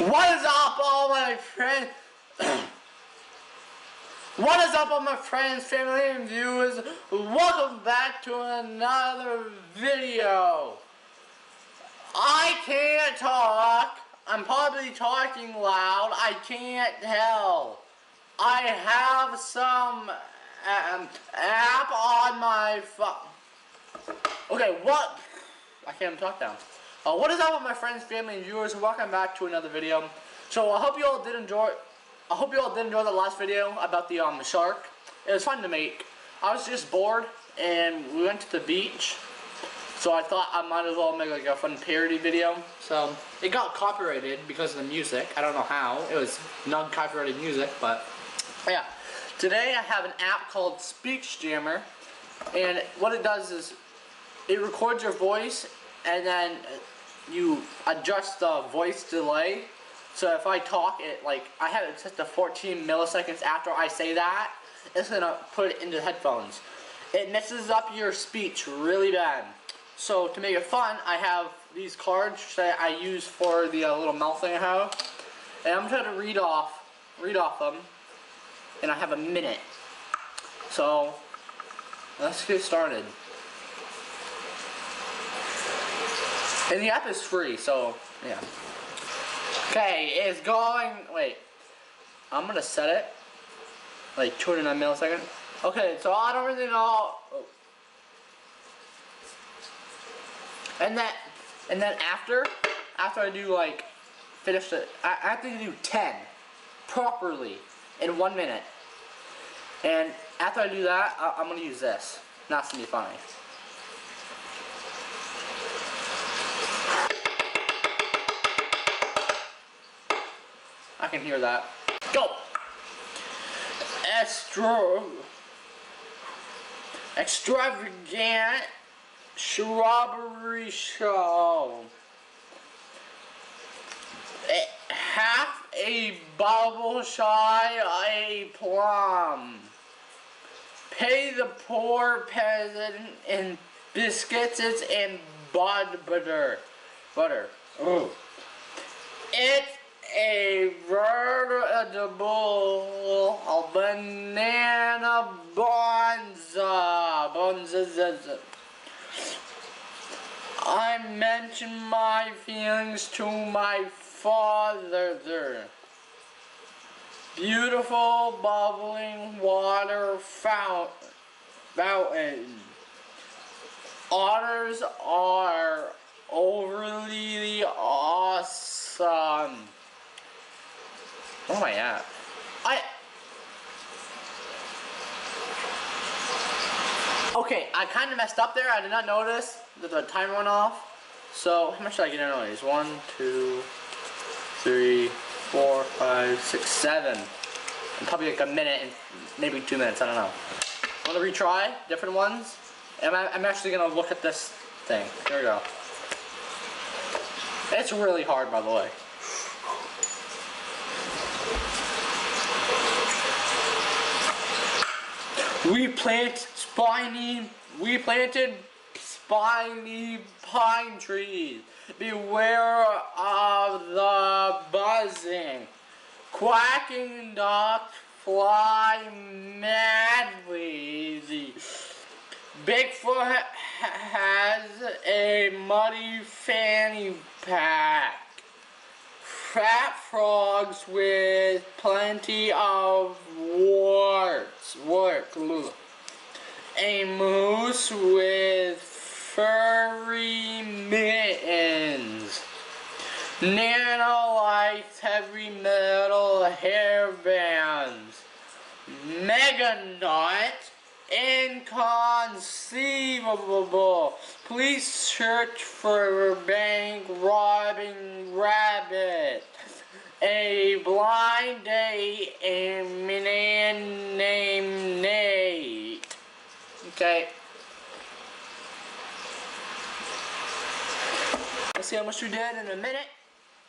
What is up, all my friends? What is up, all my friends, family, and viewers? Welcome back to another video. I can't talk. I'm probably talking loud. I can't tell. I have some app on my phone. Okay, what? I can't talk now. What is up with my friends, family, and viewers? Welcome back to another video. So I hope you all did enjoy. I hope you all did enjoy the last video about the shark. It was fun to make. I was just bored, and we went to the beach. So I thought I might as well make like a fun parody video. So it got copyrighted because of the music. I don't know how. It was non-copyrighted music, but yeah. Today I have an app called Speech Jammer, and what it does is it records your voice, and then you adjust the voice delay. So if I talk, I have it set to 14 milliseconds after I say that, it's gonna put it into the headphones. It messes up your speech really bad. So to make it fun, I have these cards that I use for the little mouth thing I have, and I'm trying to read off them, and I have a minute. So let's get started. And the app is free, so yeah. Okay, it's going. Wait, I'm gonna set it like 209 milliseconds. Okay, so I don't really know. Oh. And then after I do like finish it, I have to do 10 properly in 1 minute. And after I do that, I'm gonna use this. That's gonna be funny. I can hear that. Go! Extravagant strawberry show. Half a bubble shy a plum. Pay the poor peasant in biscuits and butter. Oh. It's a veritable banana bonza. I mentioned my feelings to my father. Beautiful bubbling water fountain. Otters are overly awesome. Where am I at? Okay, I kind of messed up there. I did not notice that the timer went off. So, how much did I get in noise? 1, 2, 3, 4, 5, 6, 7. And probably like a minute and maybe 2 minutes. I don't know. I'm gonna retry different ones. And I'm actually gonna look at this thing. Here we go. It's really hard, by the way. We planted spiny pine trees. Beware of the buzzing. Quacking ducks fly madly. Bigfoot has a muddy fanny pack. Fat frogs with plenty of warts. A moose with furry mittens. Nanolites, heavy metal hairbands. Mega nut, inconceivable. Police search for bank robbing rabbit. A blind date, a man named Nate. Okay. Let's see how much we did in a minute.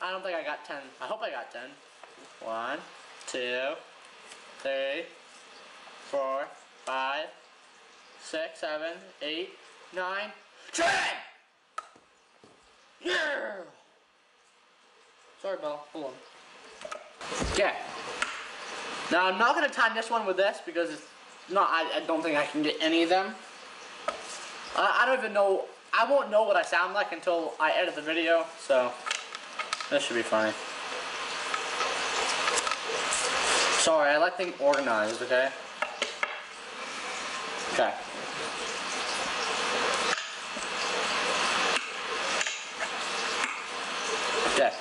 I don't think I got 10. I hope I got 10. 1, 2, 3, 4, 5, 6, 7, 8, 9, 10! Yeah! Sorry, Bella. Hold on. Okay. Now I'm not gonna time this one with this because it's not. I don't think I can get any of them. I don't even know. I won't know what I sound like until I edit the video. So this should be funny. Sorry, I like things organized. Okay. Okay. Okay.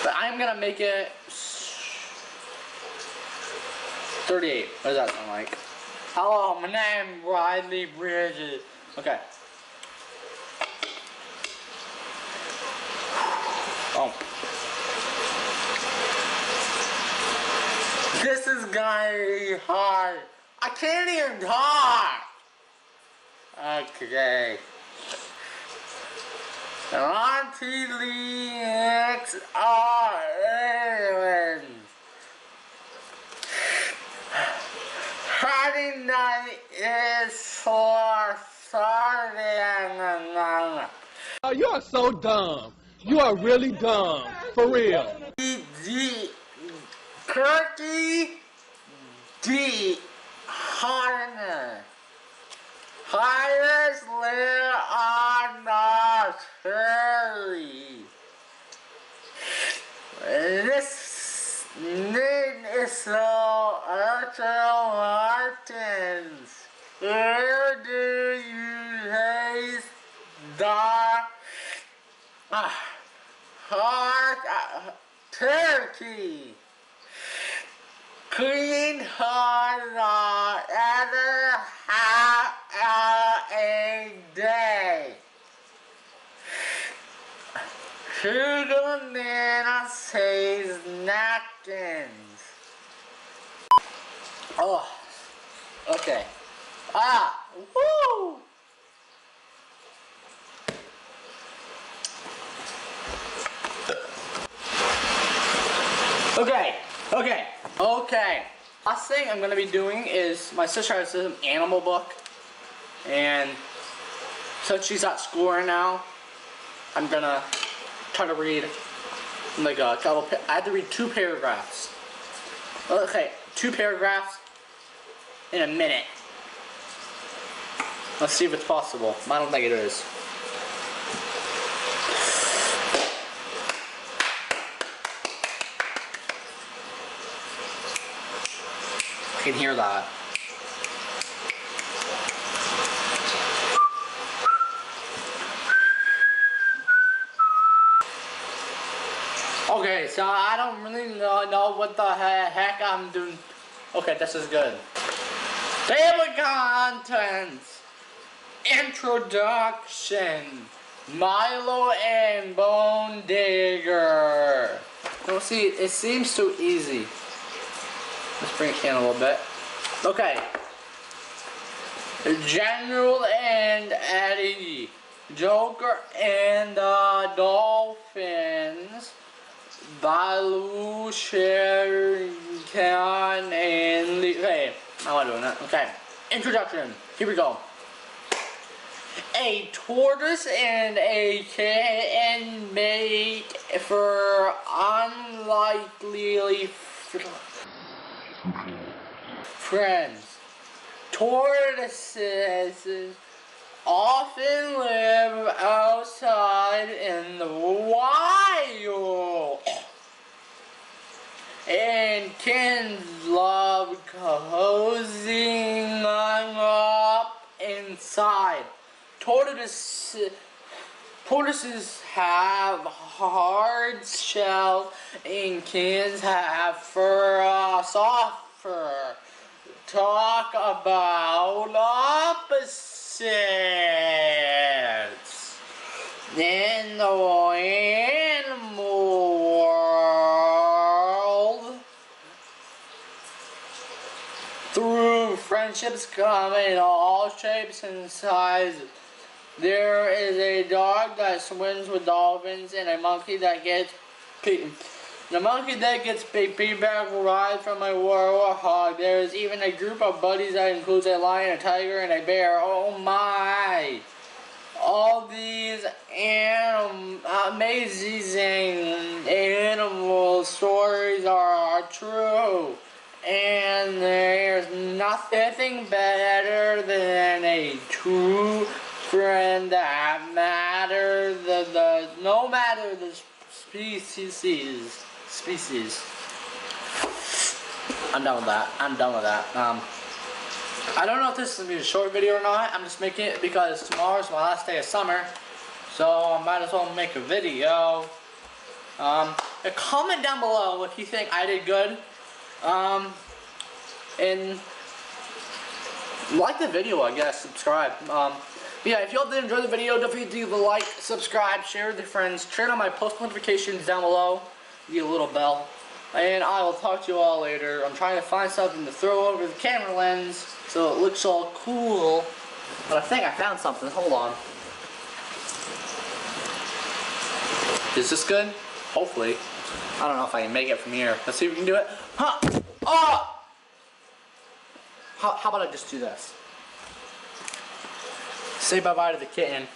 But I'm gonna make it 38. What does that sound like? Hello, my name is Rileybudda. Okay. Oh. This is gonna be hard. I can't even talk. Okay. Auntie Lex are Aaron. Friday night is for Saturday. Oh, you are so dumb. You are really dumb. For real. Turkey D. Harner. Highest live on the cherry. This name is so Arthur Martins. Where do you taste the hard turkey? Clean hard every half a day. Sugar man says napkins. Oh, okay. Woo! Okay. Last thing I'm gonna be doing is my sister has an animal book, and since she's at school right now, I'm gonna try to read like a couple. I had to read 2 paragraphs. Okay, 2 paragraphs in a minute. Let's see if it's possible. I don't think it is. I can hear that. Okay, so I don't really know what the heck I'm doing. Okay, this is good. Table contents. Introduction. Milo and Bone Digger. Don't see, it seems too easy. Let's bring it in a little bit. Okay. General and Eddie. Joker and the Dolphins. Baloo, Sherry, Can, and Lee. Okay, I'm not doing that. Okay. Introduction. Here we go. A tortoise and a kitten make for unlikely friends. Tortoises often live outside in the wild, and kittens love cozying up inside. Tortoises have hard shells, and kittens have soft fur. Talk about opposites in the animal world. Through friendships come in all shapes and sizes. There is a dog that swims with dolphins and a monkey that gets the monkey that gets piggyback ride from a warthog. There is even a group of buddies that includes a lion, a tiger, and a bear. Oh my! all these amazing animal stories are true. And there's nothing better than a true friend that matters no matter the species. I'm done with that. I don't know if this is going to be a short video or not. I'm just making it because tomorrow's my last day of summer. So I might as well make a video. Comment down below if you think I did good. And like the video, I guess. Subscribe. Yeah, if y'all did enjoy the video, don't forget to leave a like, subscribe, share with your friends, turn on my post notifications down below, give a little bell. And I will talk to you all later. I'm trying to find something to throw over the camera lens so it looks all cool. But I think I found something. Hold on. Is this good? Hopefully. I don't know if I can make it from here. Let's see if we can do it. Huh! Oh! How about I just do this? Say bye-bye to the kitten.